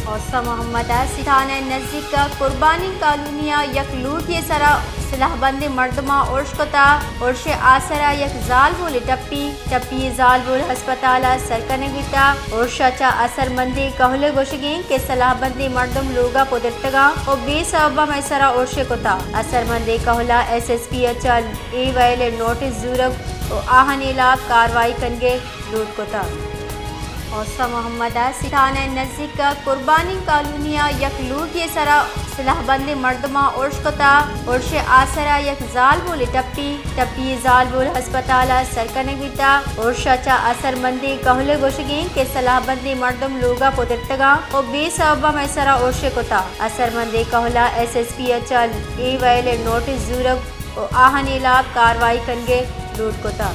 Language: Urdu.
اوسا محمد سیتھانہ نزدیک قربانی کالونیا یک لوٹ یہ سرا سلاح بند مردمہ ارشکتا ارش آسرا یک زال بول ٹپی زال بول ہسپتال سرکن گیتا ارشا چا اثر مندی کہلے گوشگیں کہ سلاح بندی مردم لوگا پودرتگا او بے سببہ میں سرا ارش کتا اثر مندی کہلا ایس ایس پی اچا ای ویل نوٹس زورگ او آہن علاق کاروائی کنگے لوٹ کتا اوسا محمد سیتھانہ نزدیک قربانی کالونیا یک لوٹ یہ سرا سلاح بند مردمہ ارشکتا ارش آسرا یک زال بول ٹپی زال بول ہسپتال سرکن گیتا ارشا چا اثر مندی کہلے گوشگیں کہ سلاح بندی مردم لوگا پودرتگا او بے سببہ میں سرا ارش کتا اثر مندی کہلا ایس ایس پی اچا ای ویل نوٹس زورگ او آہن علاق کاروائی کنگے لوٹ کتا